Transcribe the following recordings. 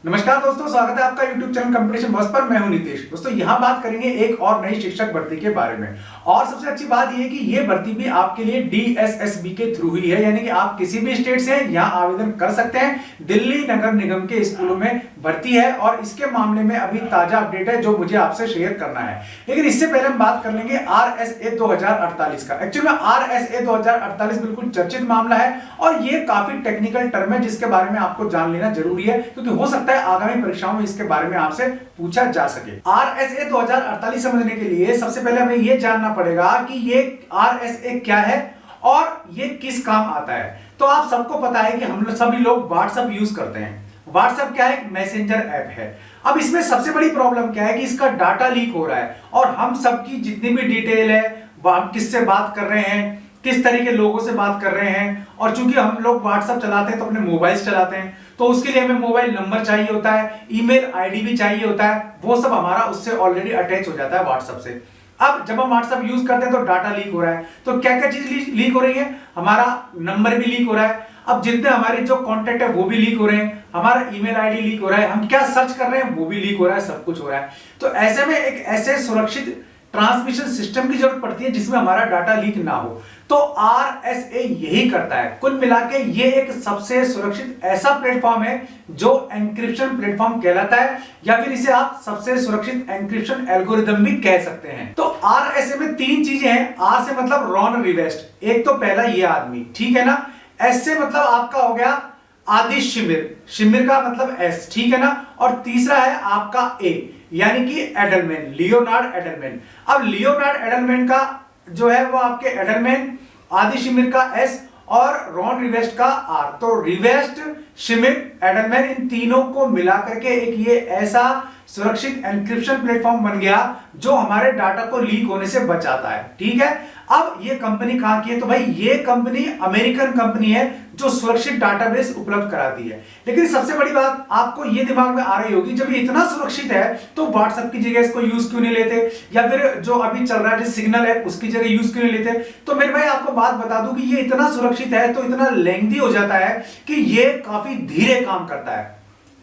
नमस्कार दोस्तों, स्वागत है आपका YouTube चैनल कंपटीशन बॉस पर। मैं हूं नितेश। दोस्तों यहां बात करेंगे एक और नई शिक्षक भर्ती के बारे में। और सबसे अच्छी बात यह है कि यह भर्ती भी आपके लिए DSSB के थ्रू ही है, यानी कि आप किसी भी स्टेट से यहां आवेदन कर सकते हैं। दिल्ली नगर निगम के स्कूलों में भर्ती है और इसके मामले में अभी ताजा अपडेट है जो मुझे आपसे शेयर करना है। लेकिन इससे पहले हम बात कर लेंगे RSA 2048 का। एक्चुअली में RSA 2048 बिल्कुल चर्चित मामला है और ये काफी टेक्निकल टर्म है जिसके बारे में आपको जान लेना जरूरी है, क्योंकि हो सकता है आगामी परीक्षाओं में इसके बारे में आपसे पूछा जा सके। RSA 2048 समझने के लिए सबसे पहले हमें यह जानना पड़ेगा कि ये RSA क्या है और ये किस काम आता है। तो आप सबको पता है कि हम सभी लोग व्हाट्सएप यूज करते हैं। व्हाट्सएप क्या है? एक मैसेंजर ऐप है। अब इसमें सबसे बड़ी प्रॉब्लम क्या है कि इसका डाटा लीक हो रहा है और हम सबकी जितनी भी डिटेल है, हम किससे बात कर रहे हैं, किस तरह के लोगों से बात कर रहे हैं, और चूंकि हम लोग व्हाट्सएप चलाते हैं तो अपने मोबाइल चलाते हैं, तो उसके लिए हमें मोबाइल नंबर चाहिए होता है, ईमेल आईडी भी चाहिए होता है। वो सब हमारा उससे ऑलरेडी अटैच हो जाता है व्हाट्सएप से। अब जब हम व्हाट्सएप यूज करते हैं तो डाटा लीक हो रहा है। तो क्या क्या चीज लीक हो रही है? हमारा नंबर भी लीक हो रहा है। अब जितने हमारे जो कॉन्टेक्ट है वो भी लीक हो रहे हैं, हमारा ईमेल आईडी लीक हो रहा है, हम क्या सर्च कर रहे हैं वो भी लीक हो रहा है, सब कुछ हो रहा है। तो ऐसे में एक ऐसे सुरक्षित ट्रांसमिशन सिस्टम की जरूरत पड़ती है जिसमें हमारा डाटा लीक ना हो। तो RSA यही करता है। कुल मिलाके ये एक सबसे सुरक्षित ऐसा प्लेटफॉर्म है जो एन्क्रिप्शन प्लेटफॉर्म कहलाता है, या फिर इसे आप सबसे सुरक्षित एन्क्रिप्शन एल्गोरिदम भी कह सकते हैं। तो RSA में तीन चीजें हैं। R से मतलब रॉन रिवेस्ट, एक तो पहला ये आदमी, ठीक है ना। S से मतलब आपका हो गया आदि शिमिर, शिमिर का मतलब S, ठीक है ना। और तीसरा है आपका A, यानी कि एडलमैन, लियोनार्ड एडलमैन। अब लियोनार्ड एडलमैन का जो है वो आपके एडलमैन, आदि शिमिर का S और रॉन रिवेस्ट का R। तो रिवेस्ट, शिमिर, एडलमैन, इन तीनों को मिलाकर के एक ये ऐसा सुरक्षित एन्क्रिप्शन प्लेटफॉर्म बन गया जो हमारे डाटा को लीक होने से बचाता है, ठीक है। अब ये कंपनी कहां की है? तो भाई ये कंपनी अमेरिकन कंपनी है जो सुरक्षित डाटाबेस उपलब्ध कराती है। लेकिन सबसे बड़ी बात आपको ये दिमाग में आ रही होगी, जब ये इतना सुरक्षित है तो व्हाट्सएप की जगह इसको यूज क्यों नहीं लेते, या फिर जो अभी चल रहा है सिग्नल है उसकी जगह यूज क्यों नहीं लेते। तो मेरे भाई आपको बात बता दूं कि ये इतना सुरक्षित है तो इतना लेंथी हो जाता है कि ये काफी धीरे काम करता है।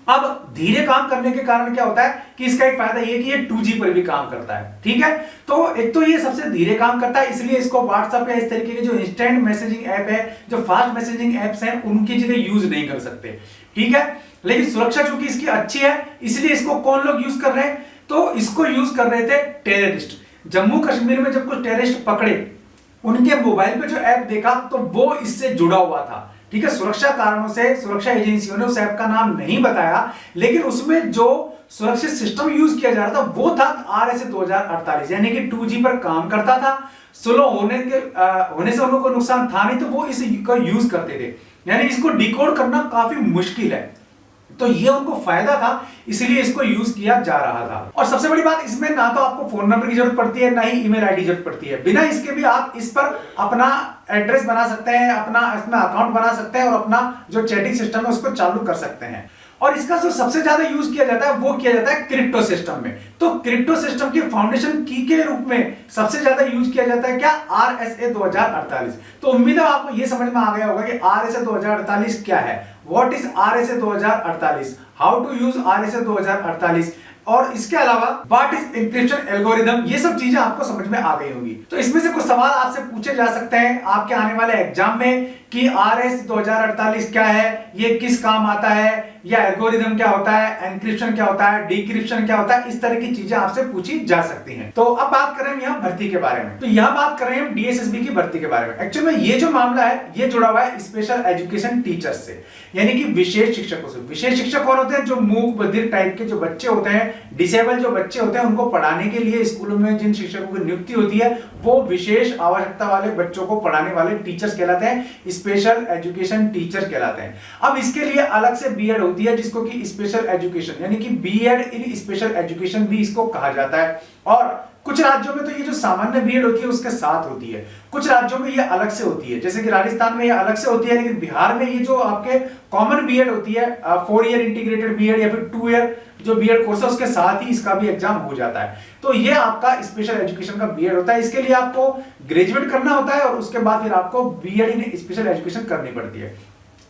अब धीरे काम करने के कारण क्या होता है कि इसका एक फायदा ये कि ये 2G पर भी काम करता है, ठीक है। तो एक तो ये सबसे धीरे काम करता है, इसलिए इसको व्हाट्सएप या इस तरीके के जो इंस्टेंट मैसेजिंग ऐप है, जो फास्ट मैसेजिंग ऐप्स हैं, उनकी जगह यूज नहीं कर सकते, ठीक है। लेकिन सुरक्षा चूंकि इसकी अच्छी है इसलिए इसको कौन लोग यूज कर रहे हैं? तो इसको यूज कर रहे थे टेररिस्ट। जम्मू कश्मीर में जब कुछ टेररिस्ट पकड़े, उनके मोबाइल पे जो ऐप देखा तो वो इससे जुड़ा हुआ था, ठीक है। सुरक्षा कारणों से सुरक्षा एजेंसियों ने उस ऐप का नाम नहीं बताया, लेकिन उसमें जो सुरक्षित सिस्टम यूज किया जा रहा था वो था RSA 2048, यानी कि 2G पर काम करता था। स्लो होने से उनको कोई नुकसान था नहीं, तो वो इसको यूज करते थे। यानी इसको डिकोड करना काफी मुश्किल है, तो ये उनको फायदा था, इसलिए इसको यूज किया जा रहा था। और सबसे बड़ी बात, इसमें ना तो आपको फोन नंबर की जरूरत पड़ती है, ना ही ईमेल आईडी जरूरत पड़ती है। बिना इसके भी आप इस पर अपना एड्रेस बना सकते हैं, अपना इसमें अकाउंट बना सकते हैं और अपना जो चैटिंग सिस्टम है उसको चालू कर सकते हैं। और इसका जो सबसे ज्यादा यूज किया जाता है वो किया जाता है क्रिप्टो सिस्टम में। तो क्रिप्टो सिस्टम की फाउंडेशन की के रूप में सबसे ज्यादा यूज किया जाता है क्या? RSA 2048। तो उम्मीद है आपको ये समझ में आ गया होगा कि RSA 2048 क्या है। What is RSA 2048, how to use RSA 2048, और इसके अलावा व्हाट इज एन्क्रिप्शन एल्गोरिदम, ये सब चीजें आपको समझ में आ गई होंगी। तो इसमें से कुछ सवाल आपसे पूछे जा सकते हैं आपके आने वाले एग्जाम में कि RSA 2048 क्या है, ये किस काम आता है, या एल्गोरिदम क्या होता है, एन्क्रिप्शन क्या होता है, डिक्रिप्शन क्या होता है, इस तरह की चीजें आपसे पूछी जा सकती हैं। तो अब बात करें यहाँ भर्ती के बारे में। तो यहाँ बात कर रहे हैं हम DSSB की भर्ती के बारे में। एक्चुअली में ये जो मामला है ये जुड़ा हुआ है स्पेशल एजुकेशन टीचर्स से, यानी कि विशेष शिक्षकों से। विशेष शिक्षक कौन होते हैं? जो मूक बधिर टाइप के जो बच्चे होते हैं, डिसेबल जो बच्चे होते हैं, उनको पढ़ाने के लिए स्कूलों में जिन शिक्षकों की नियुक्ति होती है वो विशेष आवश्यकता वाले बच्चों को पढ़ाने वाले टीचर्स कहलाते हैं, स्पेशल एजुकेशन टीचर कहलाते हैं। अब इसके लिए अलग से बीएड होती है जिसको कि स्पेशल एजुकेशन, यानी कि बीएड इन स्पेशल एजुकेशन भी इसको कहा जाता है। और कुछ राज्यों में तो ये जो सामान्य बीएड होती है उसके साथ होती है, कुछ राज्यों में ये अलग से होती है, जैसे कि राजस्थान में ये अलग से होती है। लेकिन बिहार में ये जो आपके कॉमन बीएड होती है, 4 ईयर इंटीग्रेटेड बीएड या फिर 2 ईयर जो बीएड कोर्स है उसके साथ ही इसका भी एग्जाम हो जाता है। तो ये आपका स्पेशल एजुकेशन का बीएड होता है। इसके लिए आपको ग्रेजुएट करना होता है और उसके बाद फिर आपको बीएड इन स्पेशल एजुकेशन करनी पड़ती है।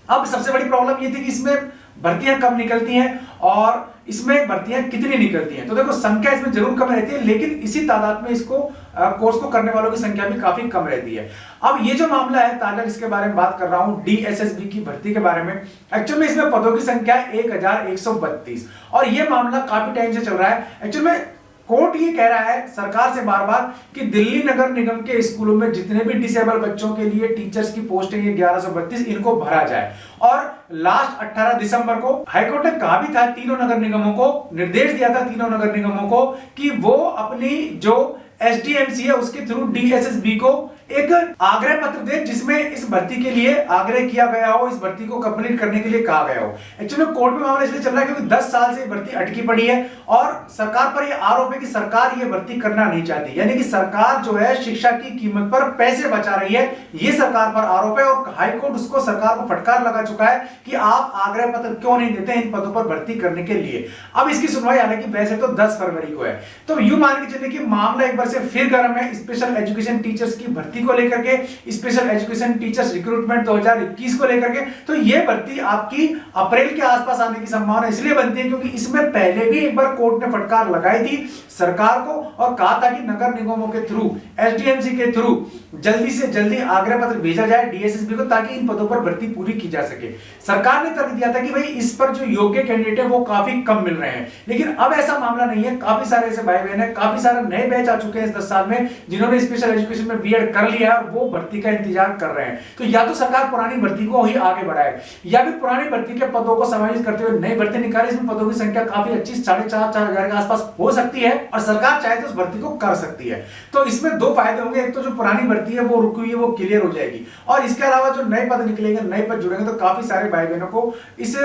अब सबसे बड़ी प्रॉब्लम ये थी कि इसमें भर्तियां कब निकलती हैं और इसमें भर्तियां कितनी निकलती हैं। तो देखो संख्या इसमें जरूर कम रहती है, लेकिन इसी तादाद में इसको कोर्स को करने वालों की संख्या भी काफी कम रहती है। अब ये जो मामला है ताजा, जिसके बारे में बात कर रहा हूं डीएसएसबी की भर्ती के बारे में, एक्चुअल में इसमें पदों की संख्या 1132 और ये मामला काफी टाइम से चल रहा है। एक्चुअल में कोर्ट ये कह रहा है सरकार से बार बार कि दिल्ली नगर निगम के स्कूलों में जितने भी डिसेबल बच्चों के लिए टीचर्स की पोस्टिंग है 1132 इनको भरा जाए। और लास्ट 18 दिसंबर को हाईकोर्ट ने कहा भी था, तीनों नगर निगमों को निर्देश दिया था, तीनों नगर निगमों को, कि वो अपनी जो एसडीएमसी है उसके थ्रू डीएसएसबी को एक आग्रह पत्र दे जिसमें इस भर्ती के लिए आग्रह किया गया हो, इस भर्ती को कंप्लीट करने के लिए कहा गया हो। एक्चुअली कोर्ट में मामला इसलिए चल रहा है क्योंकि 10 साल से ये भर्ती अटकी पड़ी है और सरकार पर यह आरोप है कि सरकार ये भर्ती करना नहीं चाहती, यानी कि सरकार जो है शिक्षा की कीमत पर पैसे बचा रही है, ये सरकार पर आरोप है। और हाईकोर्ट उसको सरकार को फटकार लगा चुका है कि आप आग्रह पत्र क्यों नहीं देते इन पदों पर भर्ती करने के लिए। अब इसकी सुनवाई हालांकि वैसे तो 10 फरवरी को है, तो यूं मान के चलिए कि मामला एक बार से फिर गर्म है स्पेशल एजुकेशन टीचर्स की भर्ती को लेकर के, स्पेशल एजुकेशन टीचर्स रिक्रूटमेंट 2021 को लेकर के। तो यह भर्ती आपकी अप्रैल के आसपास आने की संभावना इसलिए बनती है क्योंकि इसमें पहले भी एक बार कोर्ट ने फटकार लगाई थी सरकार को और कहा था कि नगर निगमों के थ्रू, एसडीएमसी के थ्रू जल्दी से जल्दी आग्रह पत्र भेजा जाए डीएसएसबी को ताकि इन पदों पर भर्ती पूरी की जा सके। सरकार ने तर्क दिया था कि भाई इस पर जो योग्य कैंडिडेट है वो काफी कम मिल रहे हैं, लेकिन अब ऐसा मामला नहीं है। काफी सारे ऐसे भाई बहन है, काफी सारे नए बैच आ चुके हैं इस 10 साल में जिन्होंने स्पेशल एजुकेशन में बीएड कर लिया है और वो भर्ती का इंतजार कर रहे हैं। तो या तो सरकार पुरानी भर्ती को ही आगे बढ़ाए या फिर पुरानी भर्ती के पदों को समायोजित करते हुए नई भर्ती निकाले। इसमें पदों की संख्या काफी अच्छी 4,500 के आसपास हो सकती है और सरकार चाहे तो उस भर्ती को कर सकती है। तो इसमें दो फायदे होंगे, एक तो जो पुरानी भर्ती है वो रुकी हुई है वो क्लियर हो जाएगी और इसके अलावा जो नए पद निकलेंगे, नए पद जुड़ेंगे तो काफी सारे भाई बहनों को इस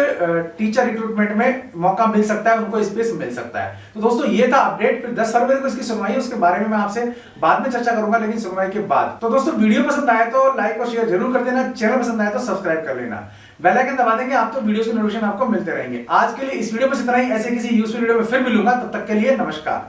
टीचर रिक्रूटमेंट में मौका मिल सकता है, उनको स्पेस मिल सकता है। तो दोस्तों ये था अपडेट। फिर 10 फरवरी को इसकी सुनवाई है, उसके बारे में मैं आपसे बाद में चर्चा करूंगा, लेकिन सुनवाई के बाद। तो दोस्तों वीडियो पसंद आए तो लाइक और शेयर जरूर कर देना, चैनल पसंद आए तो सब्सक्राइब कर लेना, बेल आइकन दबा देंगे आप तो वीडियो के नोटिफिकेशन आपको मिलते रहेंगे। आज के लिए इस वीडियो में इतना ही, ऐसे किसी यूजफुल वीडियो में फिर मिलूंगा, तब तक के लिए नमस्कार।